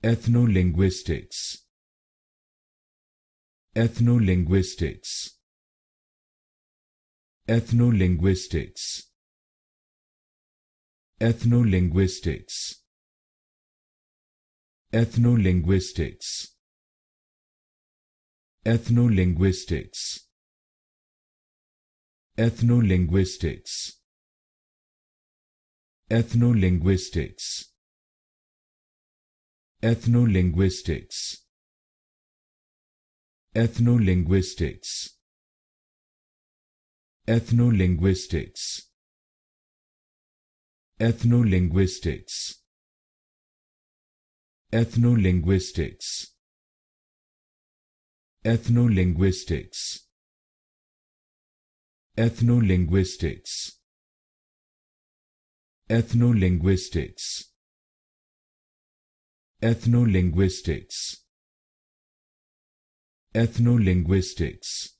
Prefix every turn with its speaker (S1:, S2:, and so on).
S1: Ethnolinguistics. Ethnolinguistics. Ethnolinguistics. Ethnolinguistics. Ethnolinguistics. Ethnolinguistics. Ethnolinguistics. Ethnolinguistics. Ethnolinguistics. Ethnolinguistics. Ethnolinguistics. Ethnolinguistics. Ethnolinguistics. Ethnolinguistics. Ethnolinguistics. Ethnolinguistics. Ethnolinguistics. Ethnolinguistics.